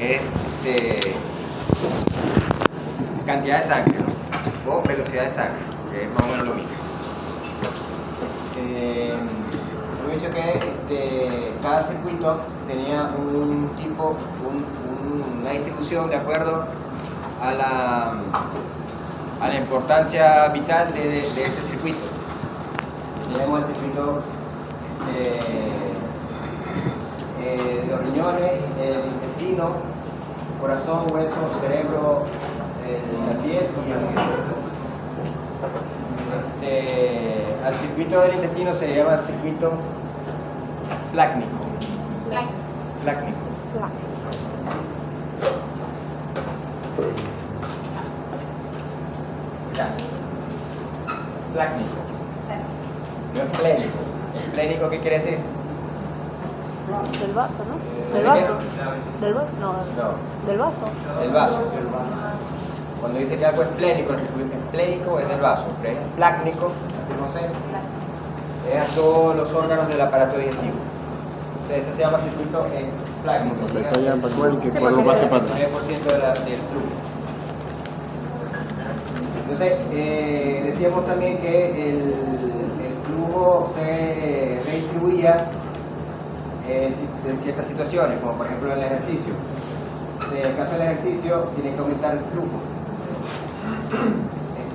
es cantidad de sangre, ¿no? O velocidad de sangre, que es más o menos lo mismo. He dicho que cada circuito tenía una distribución de acuerdo a la importancia vital de ese circuito. Tenemos el circuito de los riñones, el intestino, corazón, hueso, cerebro, la piel y el al circuito del intestino se le llama el circuito esplácnico. Esplácnico. Esplácnico. No es plénico. ¿Plénico qué quiere decir? Del vaso, ¿no? ¿Del vaso? ¿Del vaso? No. ¿Del vaso? Del vaso. Cuando dice que algo es plénico, es plénico es del vaso, pero es esplácnico, así no sé, es a todos los órganos del aparato digestivo. Entonces, ese se llama circuito esplácnico. Que por lo pase para atrás. 9% del flujo. Entonces, decíamos también que el flujo se redistribuía en ciertas situaciones, como por ejemplo en el ejercicio. En el caso del ejercicio, tiene que aumentar el flujo.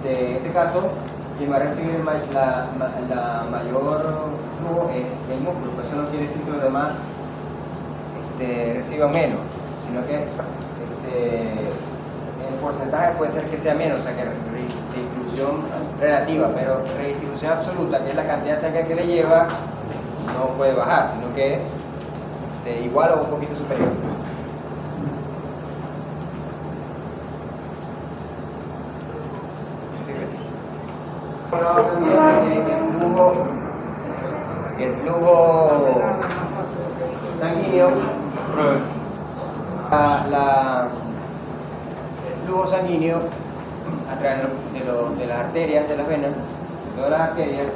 En ese caso, quien va a recibir la mayor flujo es el músculo. Por eso no quiere decir que los demás reciban menos, sino que en porcentaje puede ser que sea menos, o sea que redistribución relativa, pero redistribución absoluta, que es la cantidad de sangre que le lleva, no puede bajar, sino que es igual o un poquito superior. El flujo sanguíneo, el flujo sanguíneo a través de las arterias, de las venas, de todas las arterias,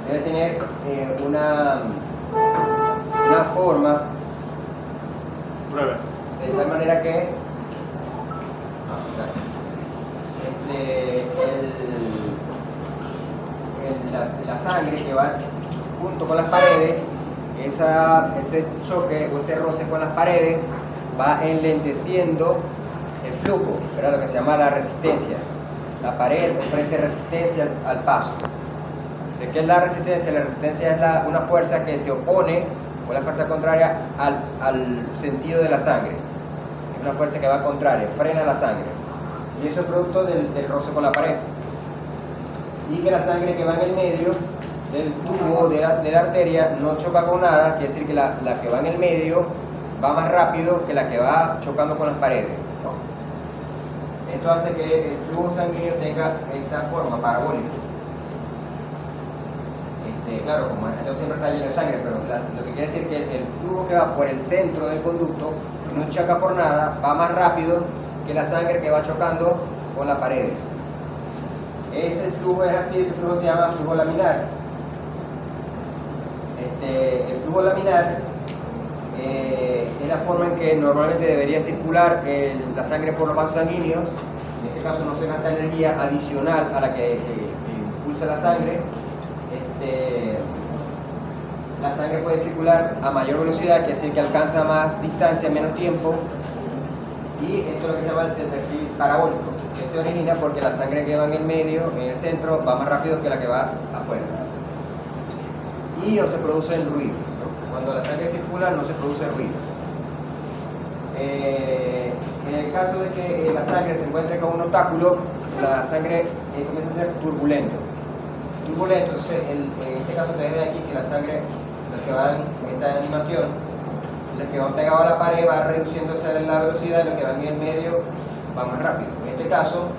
debe tener una forma de tal manera que la sangre que va junto con las paredes, ese choque o ese roce con las paredes va enlenteciendo el flujo, ¿verdad? Lo que se llama la resistencia. La pared ofrece resistencia al paso. ¿Qué es la resistencia? La resistencia es una fuerza que se opone, o la fuerza contraria al sentido de la sangre. Es una fuerza que va contraria, frena la sangre. Y eso es producto del roce con la pared. Y que la sangre que va en el medio del tubo de la arteria no choca con nada, quiere decir que la que va en el medio va más rápido que la que va chocando con las paredes, ¿no? Esto hace que el flujo sanguíneo tenga esta forma parabólica. Claro, como esto siempre está lleno de sangre, pero lo que quiere decir que el flujo que va por el centro del conducto no choca por nada, va más rápido que la sangre que va chocando con la pared. Ese flujo es así, ese flujo se llama flujo laminar. El flujo laminar es la forma en que normalmente debería circular la sangre por los vasos sanguíneos. En este caso no se gasta energía adicional a la que impulsa la sangre. La sangre puede circular a mayor velocidad, quiere decir que alcanza más distancia en menos tiempo, y esto es lo que se llama el perfil parabólico, que se origina porque la sangre que va en el medio, en el centro, va más rápido que la que va afuera, y no se produce el ruido. Cuando la sangre circula no se produce ruido. En el caso de que la sangre se encuentre con un obstáculo, la sangre comienza a ser turbulento. Entonces en este caso ustedes ven aquí que la sangre, los que van en esta animación, los que van pegados a la pared va reduciéndose la velocidad, y los que van en el medio va más rápido. En este caso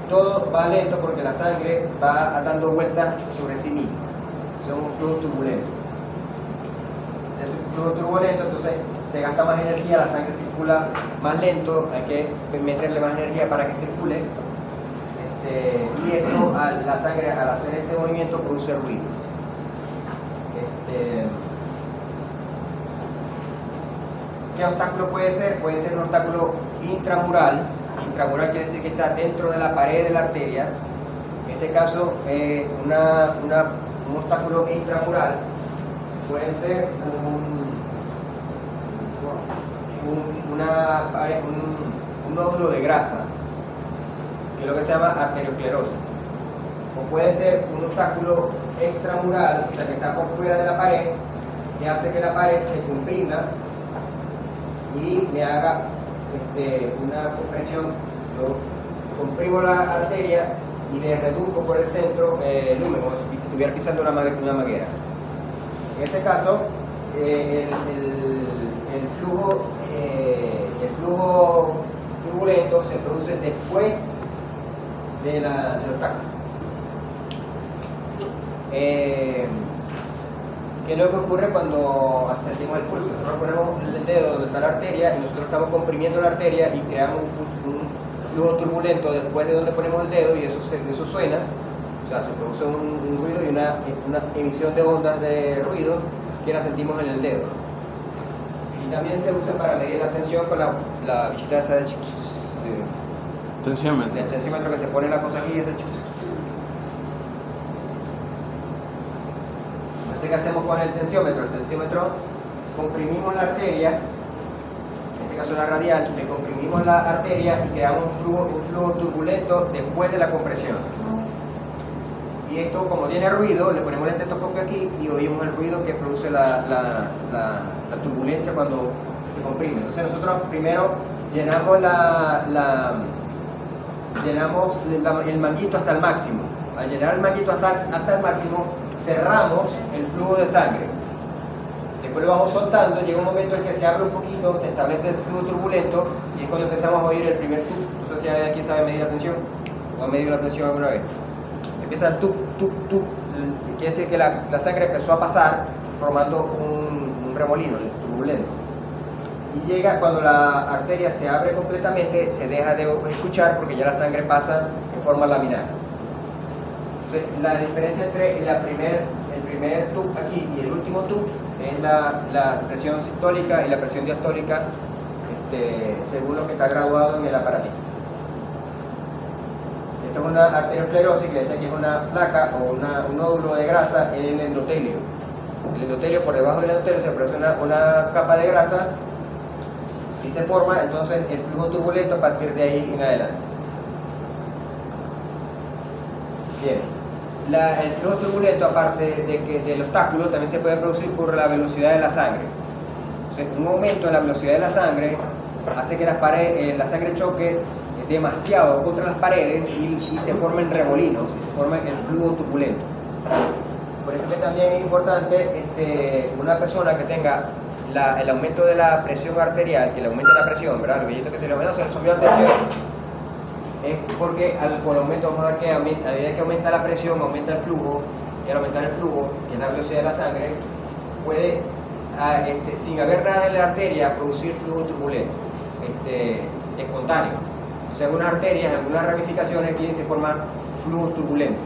todo va lento porque la sangre va dando vueltas sobre sí misma. Es un flujo turbulento. Es un flujo turbulento, entonces se gasta más energía, la sangre circula más lento, hay que meterle más energía para que circule. Y esto, la sangre al hacer este movimiento produce ruido. ¿Qué obstáculo puede ser? Puede ser un obstáculo intramural. Intramural quiere decir que está dentro de la pared de la arteria. En este caso, un obstáculo intramural puede ser un nódulo de grasa, que es lo que se llama arteriosclerosis. O puede ser un obstáculo extramural, o sea que está por fuera de la pared, que hace que la pared se comprima y me haga una compresión. Yo comprimo la arteria y le reduzco por el centro el lumen, como si estuviera pisando una manguera. En este caso, el flujo turbulento se produce después del obstáculo. ¿Qué es lo que ocurre cuando sentimos el pulso? Nosotros ponemos el dedo donde está la arteria y nosotros estamos comprimiendo la arteria y creamos un flujo turbulento después de donde ponemos el dedo, y eso suena, o sea, se produce un ruido y una emisión de ondas de ruido que la sentimos en el dedo. Y también se usa para medir la tensión con la bichita esa de Tensiómetro. el tensiómetro que se pone en la cosa aquí. ¿Qué hacemos con el tensiómetro? El tensiómetro, comprimimos la arteria, en este caso la radial, le comprimimos la arteria y creamos un flujo turbulento después de la compresión. Y esto, como tiene ruido, le ponemos el estetoscopio aquí y oímos el ruido que produce la turbulencia cuando se comprime. Entonces nosotros primero llenamos el manguito hasta el máximo. Al llenar el manguito hasta el máximo, cerramos el flujo de sangre. Después lo vamos soltando, llega un momento en que se abre un poquito, se establece el flujo turbulento y es cuando empezamos a oír el primer tuk. No sé si aquí sabe medir la tensión o ha medido la tensión alguna vez. Empieza el tuk, tuk, tuk. Quiere decir que la sangre empezó a pasar formando un remolino turbulento. Y llega cuando la arteria se abre completamente, se deja de escuchar porque ya la sangre pasa en forma laminar. Entonces, la diferencia entre el primer tub aquí y el último tub es la presión sistólica y la presión diastólica, según lo que está graduado en el aparatito. Esto es una arteriosclerosis, que dice que es una placa o un nódulo de grasa en el endotelio. El endotelio, por debajo del endotelio, se produce una capa de grasa y se forma entonces el flujo turbulento a partir de ahí en adelante. Bien. El flujo turbulento, aparte del obstáculo, también se puede producir por la velocidad de la sangre. Entonces, un aumento en la velocidad de la sangre hace que la sangre choque demasiado contra las paredes y se formen remolinos, se forma el flujo turbulento. Por eso que también es importante una persona que tenga el aumento de la presión arterial, que le aumente la presión, ¿verdad? El billete que se le aumentó, se le subió la tensión. Es porque por aumento, vamos a ver que a medida que aumenta la presión, aumenta el flujo, y al aumentar el flujo, que es la velocidad de la sangre, puede, sin haber nada en la arteria, producir flujo turbulento, espontáneo. O sea, algunas arterias, algunas ramificaciones aquí se forman flujos turbulentos.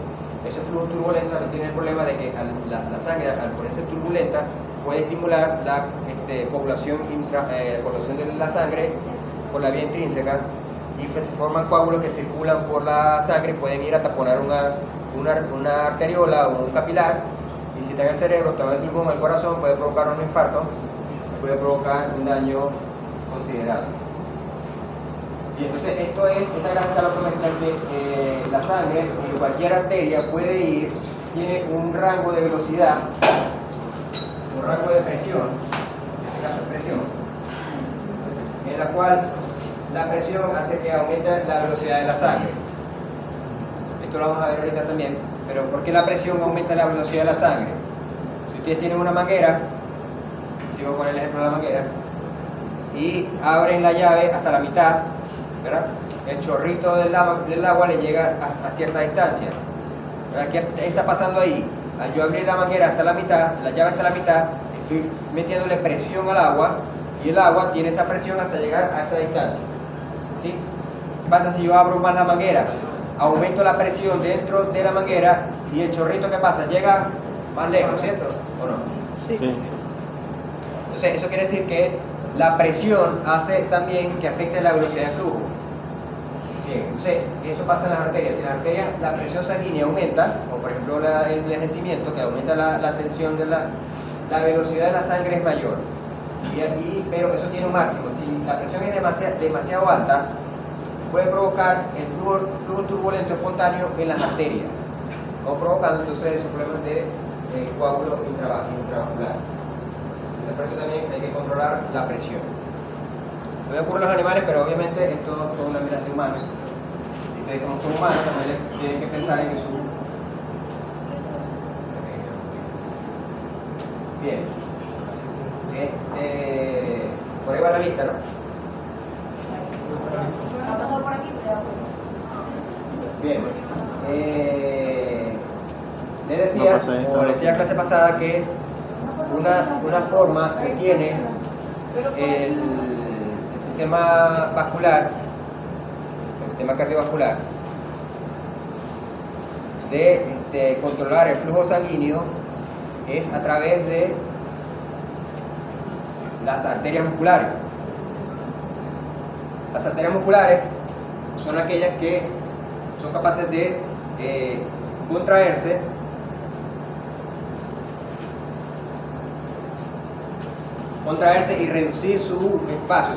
Ese flujo turbulento también tiene el problema de que la sangre, al ponerse turbulenta, puede estimular la coagulación de la sangre por la vía intrínseca, y se forman coágulos que circulan por la sangre, pueden ir a taponar una arteriola o un capilar, y si está en el cerebro, está en el pulmón, en el corazón, puede provocar un infarto, puede provocar un daño considerable. Y entonces esta gráfica lo que muestra que la sangre en cualquier arteria puede ir, tiene un rango de velocidad, un rango de presión, en este caso presión, en la cual la presión hace que aumente la velocidad de la sangre. Esto lo vamos a ver ahorita también, pero ¿por qué la presión aumenta la velocidad de la sangre? Si ustedes tienen una manguera, sigo con el ejemplo de la manguera, y abren la llave hasta la mitad, ¿verdad? El chorrito del agua le llega a cierta distancia, ¿verdad? ¿Qué está pasando ahí? Al yo abrir la manguera hasta la mitad, la llave hasta la mitad, estoy metiéndole presión al agua, y el agua tiene esa presión hasta llegar a esa distancia. ¿Sí? ¿Qué pasa si yo abro más la manguera? Aumento la presión dentro de la manguera y el chorrito que pasa llega más lejos, ¿cierto? ¿O no? Sí. Sí. Entonces, eso quiere decir que La presión hace también que afecte la velocidad de flujo. Bien, entonces eso pasa en las arterias. Si en las arterias la presión sanguínea aumenta, o por ejemplo el envejecimiento, que aumenta la tensión de la velocidad de la sangre es mayor. Pero eso tiene un máximo. Si la presión es demasiado alta, puede provocar el flujo turbulento espontáneo en las arterias, o provocando entonces esos problemas de coágulo intravascular. Por eso también hay que controlar la presión. No ocurre en los animales, pero obviamente esto son las vidas de humanos. Y ustedes, como son humanos, también tienen que pensar en su. Bien. Por ahí va la lista, ¿no? ¿Ha pasado por aquí? Bien. Le decía, como decía la clase pasada, que una forma que tiene el sistema vascular, el sistema cardiovascular, de controlar el flujo sanguíneo es a través de las arterias musculares. Las arterias musculares son aquellas que son capaces de contraerse y reducir su espacio,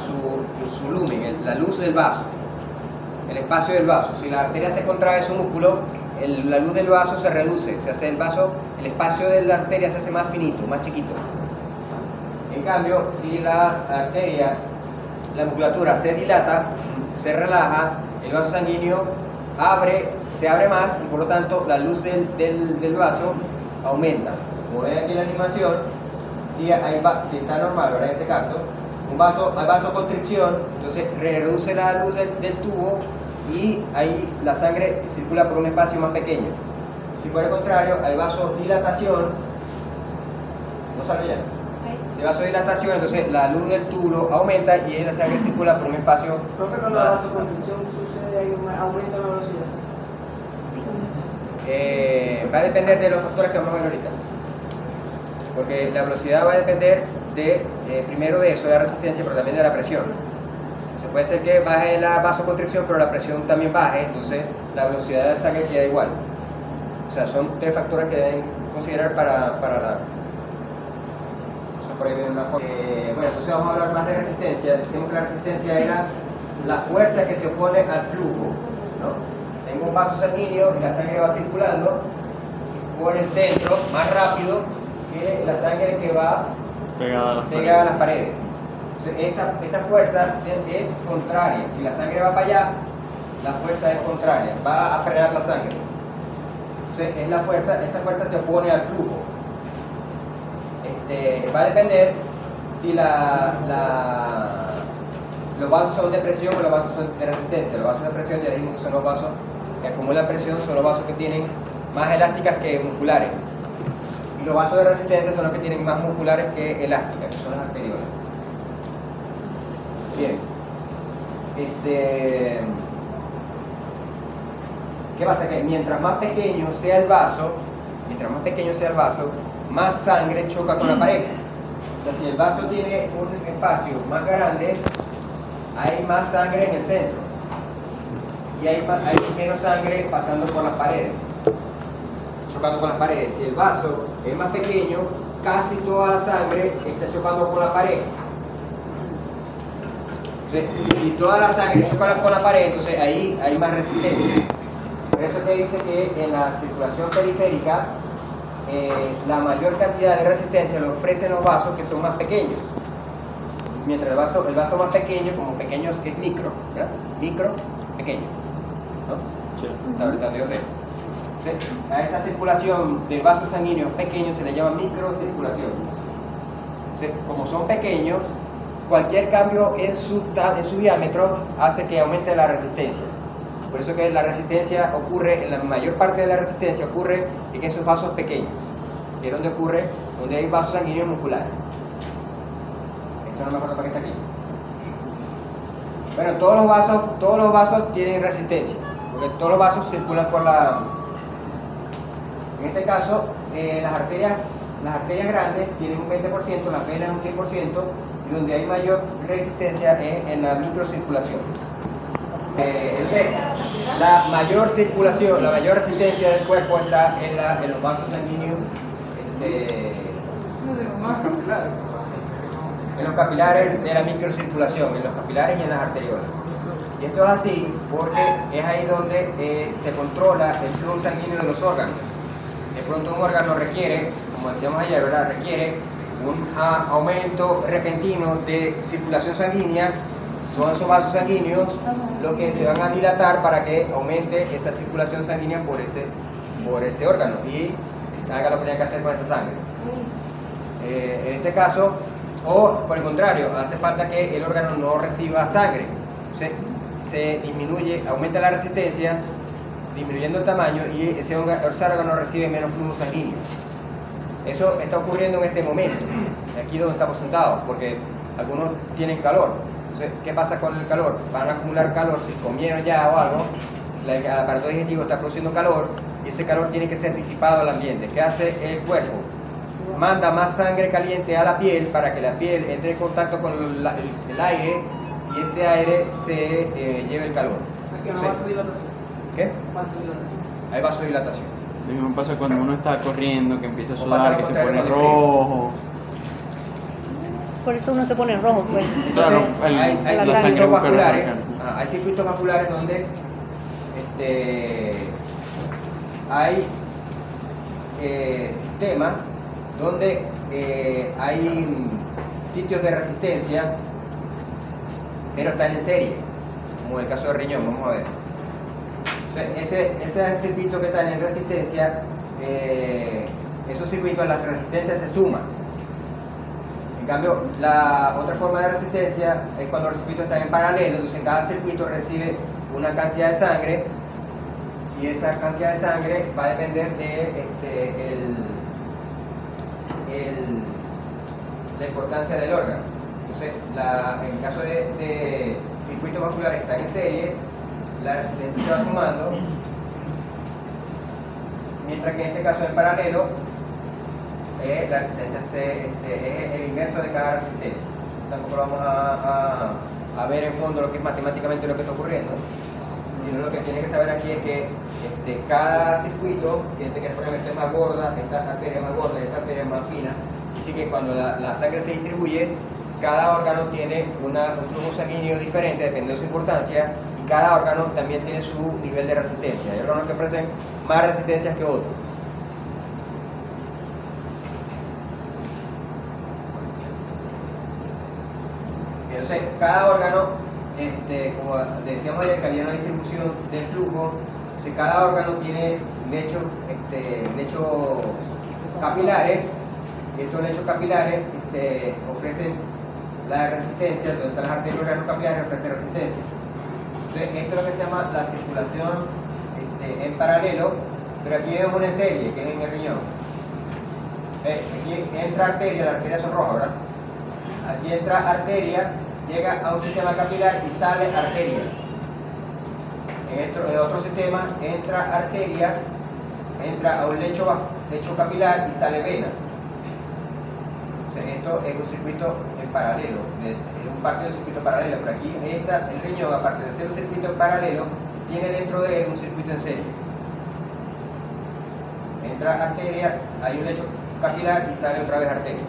su lumen, la luz del vaso, el espacio del vaso. Si la arteria se contrae su músculo, la luz del vaso se reduce, se hace el espacio de la arteria se hace más finito, más chiquito. En cambio, si la arteria, la musculatura se dilata, se relaja, el vaso sanguíneo se abre más y por lo tanto la luz del vaso aumenta. Como ven aquí en la animación, si está normal, ¿verdad? En ese caso, hay vasoconstricción, entonces reduce la luz del tubo y ahí la sangre circula por un espacio más pequeño. Si por el contrario hay vasodilatación, no sale ya. De vasodilatación, entonces la luz del tubo aumenta y ahí la sangre circula por un espacio. Profe, cuando la vasoconstricción sucede, hay un aumento en la velocidad. Va a depender de los factores que vamos a ver ahorita. Porque la velocidad va a depender primero de eso, de la resistencia, pero también de la presión. Se puede ser que baje la vasoconstricción, pero la presión también baje, entonces la velocidad de la sangre queda igual. O sea, son tres factores que deben considerar para la. Por ahí viene una forma. Bueno, entonces vamos a hablar más de resistencia. Decimos que la resistencia era la fuerza que se opone al flujo, ¿no? Tengo un vaso sanguíneo y la sangre va circulando por el centro más rápido que la sangre que va pegada a las paredes. Entonces, esta fuerza es contraria. Si la sangre va para allá, la fuerza es contraria, va a frenar la sangre. Entonces, esa fuerza se opone al flujo. Va a depender si los vasos son de presión o los vasos son de resistencia. Los vasos de presión ya dijimos que son los vasos que acumulan presión, son los vasos que tienen más elásticas que musculares. Y los vasos de resistencia son los que tienen más musculares que elásticas, que son las arteriolas. Bien. ¿Qué pasa? Que mientras más pequeño sea el vaso, más sangre choca con la pared. O sea, si el vaso tiene un espacio más grande, hay más sangre en el centro y hay menos sangre pasando por las paredes, chocando con las paredes. Si el vaso es más pequeño, casi toda la sangre está chocando con la pared. Entonces, si toda la sangre choca con la pared, entonces ahí hay más resistencia. Por eso que dice que en la circulación periférica la mayor cantidad de resistencia lo ofrecen los vasos que son más pequeños. Mientras el vaso más pequeño, como pequeños es micro, ¿verdad? Micro, pequeño, ¿no? Sí. Ahorita yo sé. Entonces, a esta circulación de vasos sanguíneos pequeños se le llama microcirculación. Entonces, como son pequeños, cualquier cambio en su diámetro hace que aumente la resistencia. Por eso que la resistencia ocurre, en la mayor parte de la resistencia ocurre en esos vasos pequeños, que es donde ocurre, donde hay vasos sanguíneos musculares. Esto no me acuerdo para qué está aquí. Bueno, todos los vasos tienen resistencia, porque todos los vasos circulan por la. En este caso, las arterias las arterias grandes tienen un 20%, las venas un 10%, y donde hay mayor resistencia es en la microcirculación. Entonces, la mayor circulación, la mayor resistencia del cuerpo está en los vasos sanguíneos, en los capilares de la microcirculación, en los capilares y en las arteriolas. Y esto es así porque es ahí donde se controla el flujo sanguíneo de los órganos. De pronto un órgano requiere, como decíamos ayer, ¿verdad? Requiere un aumento repentino de circulación sanguínea. Son esos vasos sanguíneos los que se van a dilatar para que aumente esa circulación sanguínea por ese órgano y haga lo que tenga que hacer con esa sangre. En este caso, o por el contrario, hace falta que el órgano no reciba sangre. Se disminuye, aumenta la resistencia, disminuyendo el tamaño, y ese órgano recibe menos flujo sanguíneo. Eso está ocurriendo en este momento, aquí donde estamos sentados, porque algunos tienen calor. Entonces, ¿qué pasa con el calor? Van a acumular calor, si comieron ya o algo, el aparato digestivo está produciendo calor, y ese calor tiene que ser disipado al ambiente. ¿Qué hace el cuerpo? Manda más sangre caliente a la piel para que la piel entre en contacto con el aire, y ese aire se lleve el calor. Aquí no hay vasodilatación. ¿Qué? Vasodilatación. Hay vasodilatación. Lo mismo pasa cuando uno está corriendo, que empieza a O pasa sudar, lo que se contrario pone con el frío. rojo. Por eso uno se pone rojo, pues. Claro, hay la circuitos sangre vasculares, busca hay circuitos vasculares donde hay sistemas donde hay sitios de resistencia, pero están en serie, como en el caso del riñón. Vamos a ver. Ese circuito que está en resistencia, esos circuitos, las resistencias se suman. En cambio, la otra forma de resistencia es cuando los circuitos están en paralelo. Entonces cada circuito recibe una cantidad de sangre, y esa cantidad de sangre va a depender de la importancia del órgano. Entonces, en el caso de circuitos vasculares que están en serie, la resistencia se va sumando, mientras que en este caso en paralelo, la resistencia es el inverso de cada resistencia. Tampoco lo vamos a ver en fondo lo que es matemáticamente lo que está ocurriendo, sino lo que tiene que saber aquí es que cada circuito tiene que poner esta es más gorda, esta arteria es más gorda, esta arteria es más fina. Así que cuando la sangre se distribuye, cada órgano tiene un flujo sanguíneo diferente dependiendo de su importancia, y cada órgano también tiene su nivel de resistencia. Hay órganos que ofrecen más resistencias que otros. Entonces, cada órgano, como decíamos ayer que había una distribución del flujo, entonces cada órgano tiene lechos capilares, y estos lechos capilares ofrecen la resistencia, donde están las arterias y órganos capilares ofrecen resistencia. Entonces, esto es lo que se llama la circulación en paralelo, pero aquí vemos una serie, que es en el riñón. Aquí entra arteria, las arterias son rojas, ¿verdad? Aquí entra arteria, llega a un sistema capilar y sale arteria. En otro sistema entra arteria, entra a un lecho capilar y sale vena. Entonces, esto es un circuito en paralelo, es un parte de un circuito paralelo, pero aquí el riñón, aparte de ser un circuito en paralelo, tiene dentro de él un circuito en serie. Entra arteria, hay un lecho capilar y sale otra vez arteria.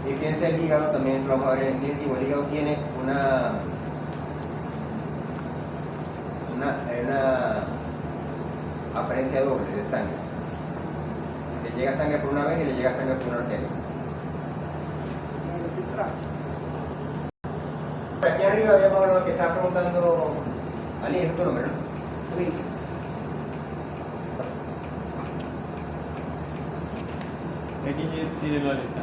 Y fíjense el hígado, también lo vamos a ver en el digestivo. El hígado tiene una aferencia doble de sangre. Le llega sangre por una vena y le llega sangre por una arteria. Aquí arriba habíamos lo que estaba preguntando Ali, ¿es tu nombre, no? Sí. Aquí tiene la lista.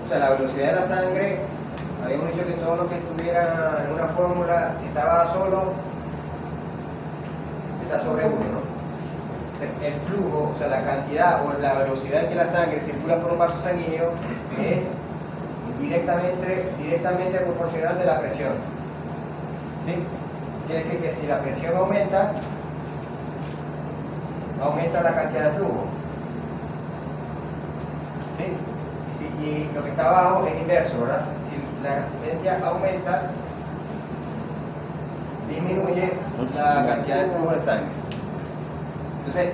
O sea, la velocidad de la sangre, habíamos dicho que todo lo que estuviera en una fórmula, si estaba solo, está sobre 1, ¿no? Entonces, el flujo, o sea, la cantidad o la velocidad en que la sangre circula por un vaso sanguíneo es directamente proporcional de la presión. ¿Sí? Quiere decir que si la presión aumenta la cantidad de flujo. ¿Sí? Y lo que está abajo es inverso, ¿verdad? Si la resistencia aumenta, disminuye la cantidad de flujo de sangre. Entonces,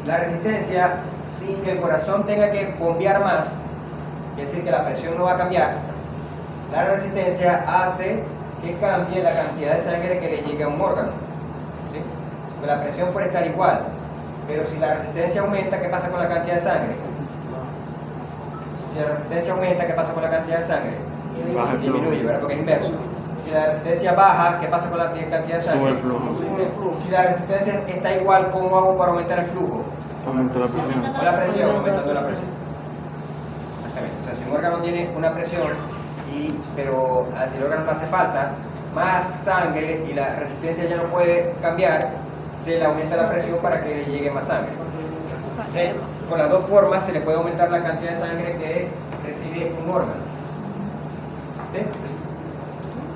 la resistencia, sin que el corazón tenga que bombear más, es decir, que la presión no va a cambiar, la resistencia hace que cambie la cantidad de sangre que le llegue a un órgano. ¿Sí? Porque la presión puede estar igual, pero si la resistencia aumenta, ¿qué pasa con la cantidad de sangre? Si la resistencia aumenta, ¿qué pasa con la cantidad de sangre? Baja el flujo. Disminuye, ¿verdad? Porque es inverso. Si la resistencia baja, ¿qué pasa con la cantidad de sangre? Sube el flujo. Si la resistencia está igual, ¿cómo hago para aumentar el flujo? Aumenta la presión. O la presión, aumentando la presión. Exactamente. O sea, si un órgano tiene una presión, pero al órgano no hace falta más sangre y la resistencia ya no puede cambiar, se le aumenta la presión para que le llegue más sangre. ¿Sí? Con las dos formas se le puede aumentar la cantidad de sangre que recibe un órgano. ¿Sí?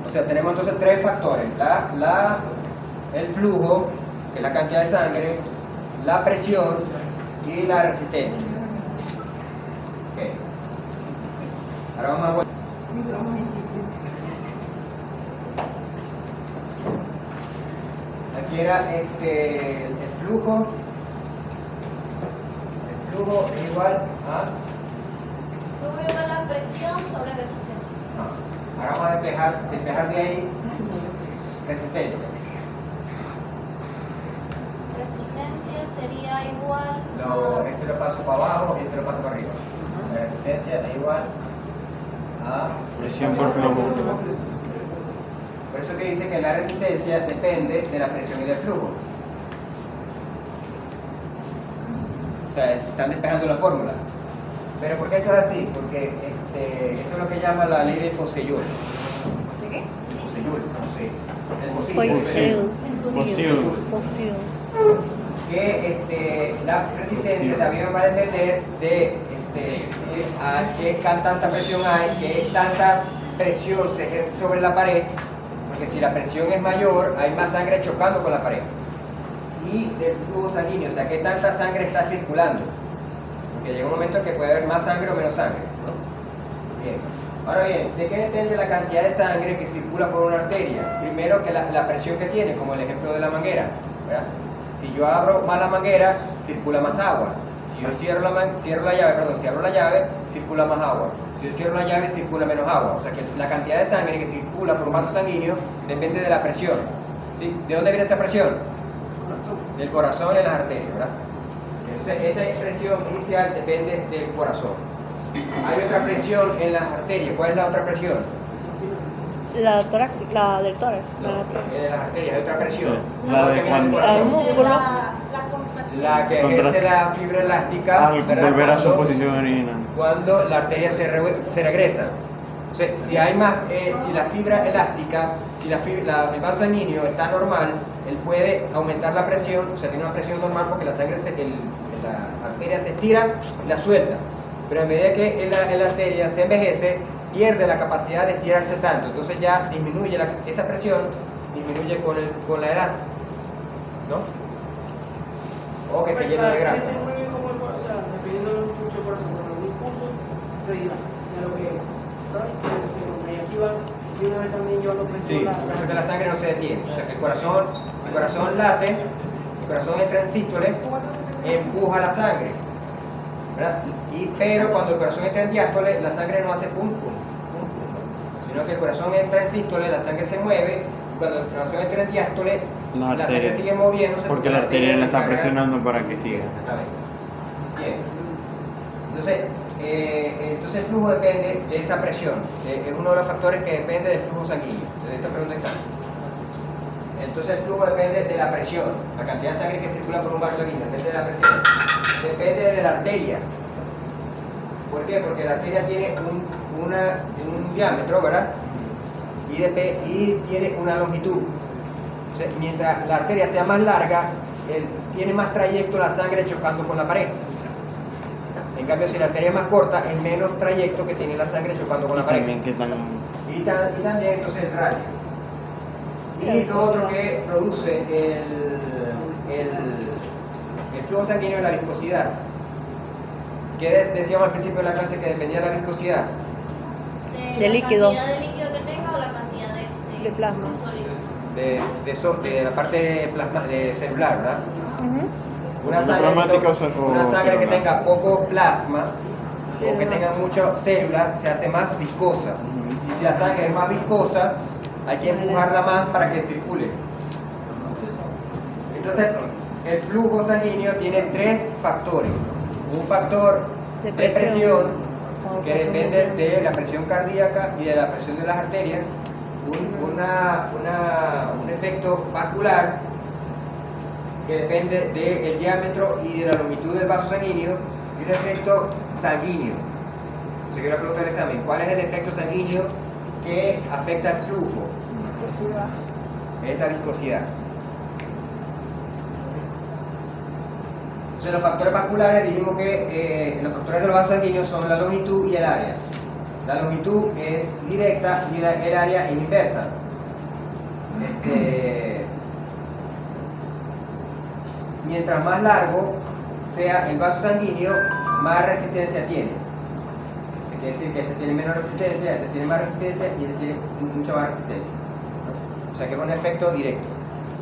O sea, tenemos entonces tres factores: el flujo, que es la cantidad de sangre, la presión y la resistencia. Okay. Ahora vamos a volver. Aquí era el flujo. El flujo es igual a. Flujo igual a presión sobre resistencia. No. Ahora vamos a despejar de ahí resistencia. Resistencia sería igual Este lo paso para abajo y este lo paso para arriba. La resistencia es igual a Presión por flujo. Por eso que dice que la resistencia depende de la presión y del flujo. O sea, están despejando la fórmula. Pero ¿por qué esto es así? Porque eso es lo que llama la ley de Poiseuille. ¿de qué? Poiseuille. Posible. Que la resistencia también va a depender de a qué tanta presión hay, qué tanta presión se ejerce sobre la pared, porque si la presión es mayor, hay más sangre chocando con la pared. Y del flujo sanguíneo, o sea, qué tanta sangre está circulando. Porque llega un momento en que puede haber más sangre o menos sangre, ¿no? Bien. Ahora bien, ¿de qué depende la cantidad de sangre que circula por una arteria? Primero que la presión que tiene, como el ejemplo de la manguera, ¿verdad? Si yo abro más la manguera, circula más agua. Si yo cierro la llave, circula más agua. Si yo cierro la llave, circula menos agua. O sea que la cantidad de sangre que circula por un vaso sanguíneo depende de la presión. ¿Sí? ¿De dónde viene esa presión? Del corazón en las arterias, ¿verdad? Entonces, esta expresión inicial depende del corazón. Hay otra presión en las arterias. ¿Cuál es la otra presión? La torácica, la del tórax. No, en las arterias hay otra presión. La de cuando- El músculo. La contracción. La que ejerce la fibra elástica, Al ¿verdad? volver a su Cuando- posición original. cuando la arteria se regresa. O sea, si hay más, si la fibra elástica, si el vaso sanguíneo está normal, él puede aumentar la presión, o sea, tiene una presión normal porque la arteria se estira y la suelta. Pero a medida que la arteria se envejece, pierde la capacidad de estirarse tanto. Entonces ya disminuye esa presión, disminuye con la edad, ¿no? O que esté lleno de grasa. Es muy bien como el corazón, o sea, dependiendo del impulso del corazón, pero un impulso se dirá a lo que y así va, y una vez también llevando presión. Sí, por eso que la sangre no se detiene. O sea que el corazón late, el corazón entra en sístole, empuja la sangre, ¿verdad? Pero cuando el corazón entra en diástole, la sangre no hace pum pum, sino que el corazón entra en sístole, la sangre se mueve, y cuando el corazón entra en diástole, La la arteria. sangre sigue moviéndose. Porque la arteria se le está carga. presionando para que siga. Exactamente. Bien. Entonces el flujo depende de esa presión. Es uno de los factores que depende del flujo sanguíneo. De esta pregunta examen. Entonces el flujo depende de la presión. La cantidad de sangre que circula por un vaso sanguíneo depende de la presión. Depende de la arteria. ¿Por qué? Porque la arteria tiene un diámetro, ¿verdad? Y tiene una longitud. O sea, mientras la arteria sea más larga, el tiene más trayecto la sangre chocando con la pared. En cambio, si la arteria es más corta, es menos trayecto que tiene la sangre chocando con la pared. También que tan... Y también entonces el radio. Y lo otro que produce el flujo sanguíneo es la viscosidad. ¿Qué decíamos al principio de la clase que dependía de la viscosidad? De líquido. ¿La cantidad de líquido que tenga o la cantidad De plasma. sólido? De la parte de celular, ¿verdad? Ujú. Una Plasmática o sangre que celular. tenga poco plasma o que tenga muchas células se hace más viscosa. Y si la sangre es más viscosa, hay que empujarla más para que circule. Entonces, el flujo sanguíneo tiene tres factores. Un factor de presión, que depende de la presión cardíaca y de la presión de las arterias. Un efecto vascular, que depende del diámetro y de la longitud del vaso sanguíneo, y un efecto sanguíneo. Se quiere preguntar el examen, ¿cuál es el efecto sanguíneo que afecta el flujo? Es la viscosidad. Entonces, los factores vasculares, dijimos que los factores de los vasos sanguíneos son la longitud y el área. La longitud es directa y el área es inversa. Mientras más largo sea el vaso sanguíneo, más resistencia tiene. Eso quiere decir que este tiene menos resistencia, este tiene más resistencia y este tiene mucha más resistencia. O sea que es un efecto directo.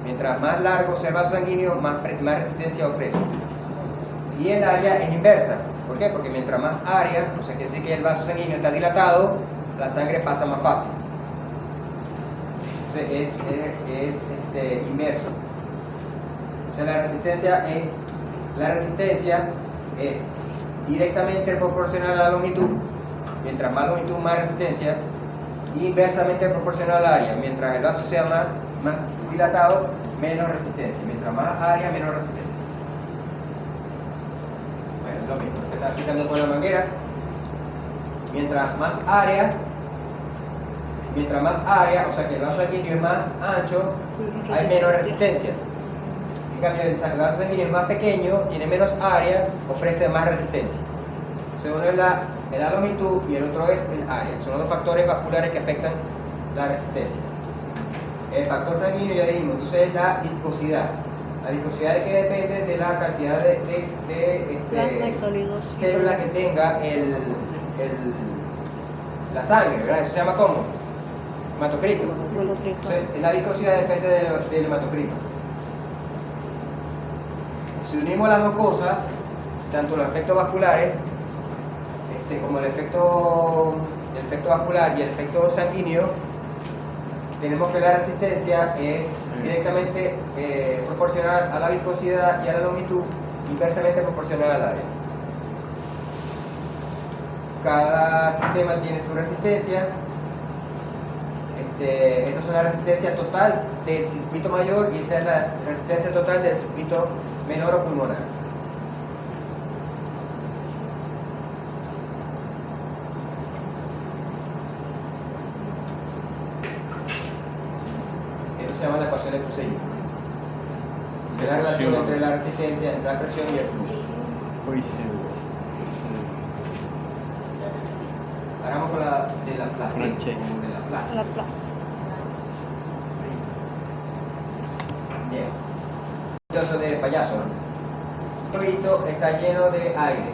Mientras más largo sea el vaso sanguíneo, más resistencia ofrece. Y el área es inversa. ¿Por qué? Porque mientras más área, o sea quiere decir que el vaso sanguíneo está dilatado, la sangre pasa más fácil. Entonces es inverso. O sea, la resistencia es directamente proporcional a la longitud. Mientras más longitud, más resistencia. Y inversamente proporcional al área. Mientras el vaso sea más dilatado, menos resistencia. Mientras más área, menos resistencia. Bueno, es lo mismo. Te está aplicando con la manguera. Mientras más área, o sea que el vaso sanguíneo es más ancho, hay menos resistencia. En cambio, el vaso sanguíneo es más pequeño, tiene menos área, ofrece más resistencia. Entonces, uno es la longitud y el otro es el área. Son los dos factores vasculares que afectan la resistencia. El factor sanguíneo ya dijimos, entonces es la viscosidad. La viscosidad es que depende de la cantidad Plasma y sólidos. células que tenga la sangre, ¿verdad? Eso se llama ¿cómo? Hematocrito. Entonces, la viscosidad depende del hematocrito. Si unimos las dos cosas, tanto los efectos vasculares como el efecto vascular y el efecto sanguíneo, tenemos que la resistencia es directamente proporcional a la viscosidad y a la longitud, inversamente proporcional al área. Cada sistema tiene su resistencia. Esta es la resistencia total del circuito mayor y esta es la resistencia total del circuito menor o pulmonar. Esto se llama la ecuación de Poussin. Es la relación entre la resistencia, entre la presión y el flujo. Hagamos con la de la Laplace. De Laplace. Laplace. Bien. Entonces de payaso, ¿no? El globito está lleno de aire.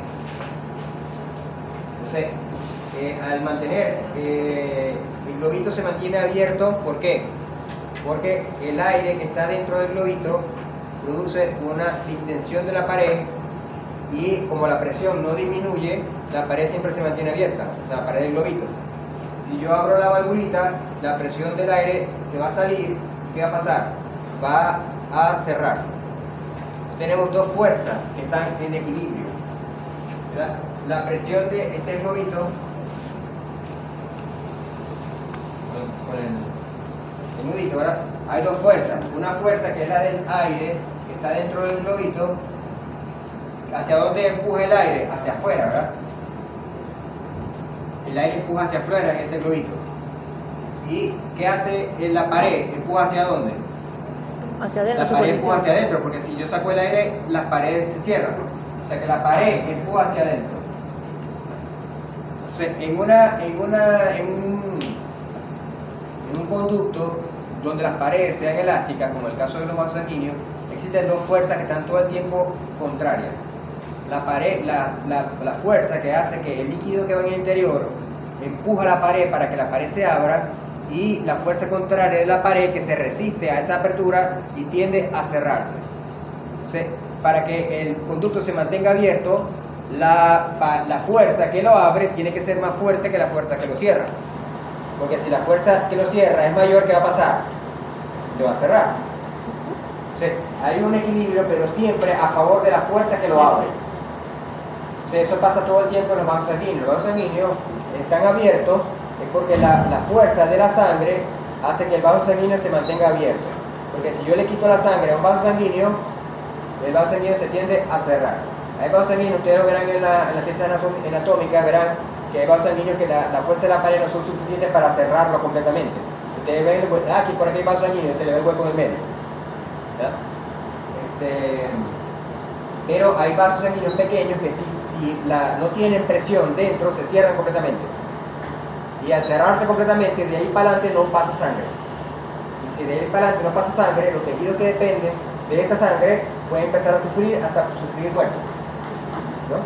Entonces, al mantener el globito se mantiene abierto, ¿por qué? Porque el aire que está dentro del globito produce una distensión de la pared y como la presión no disminuye, la pared siempre se mantiene abierta, o sea, la pared del globito. Si yo abro la valvulita, la presión del aire se va a salir, ¿qué va a pasar? Va a cerrarse. Tenemos dos fuerzas que están en equilibrio. ¿Verdad? La presión de este globito con el nudito, ¿verdad? Hay dos fuerzas. Una fuerza que es la del aire que está dentro del globito. ¿Hacia dónde empuja el aire? Hacia afuera, ¿verdad? El aire empuja hacia afuera en ese globito. ¿Y qué hace en la pared? ¿Empuja hacia dónde? Hacia adentro. La su pared posición. empuja hacia adentro, porque si yo saco el aire, las paredes se cierran. O sea que la pared empuja hacia adentro. Entonces, en un conducto donde las paredes sean elásticas, como el caso de los vasos sanguíneos, existen dos fuerzas que están todo el tiempo contrarias. La fuerza que hace que el líquido que va en el interior empuja la pared para que la pared se abra, y la fuerza contraria de la pared que se resiste a esa apertura y tiende a cerrarse. Entonces, para que el conducto se mantenga abierto, la fuerza que lo abre tiene que ser más fuerte que la fuerza que lo cierra. Porque si la fuerza que lo cierra es mayor, ¿qué va a pasar? Se va a cerrar. Entonces, hay un equilibrio, pero siempre a favor de la fuerza que lo abre. Entonces, eso pasa todo el tiempo en los vasos sanguíneos. Los vasos sanguíneos están abiertos es porque la fuerza de la sangre hace que el vaso sanguíneo se mantenga abierto. Porque si yo le quito la sangre a un vaso sanguíneo, el vaso sanguíneo se tiende a cerrar. Hay vasos sanguíneos, ustedes lo verán en la pieza anatómica, verán que hay vasos sanguíneos que la fuerza de la pared no son suficientes para cerrarlo completamente. Ustedes ven, aquí por aquí hay vaso sanguíneo, se le ve el hueco en el medio. ¿Ya? Pero hay vasos sanguíneos pequeños que si no tienen presión dentro, se cierran completamente. Y al cerrarse completamente, de ahí para adelante no pasa sangre. Y si de ahí para adelante no pasa sangre, los tejidos que dependen de esa sangre pueden empezar a sufrir hasta sufrir muerte, ¿no?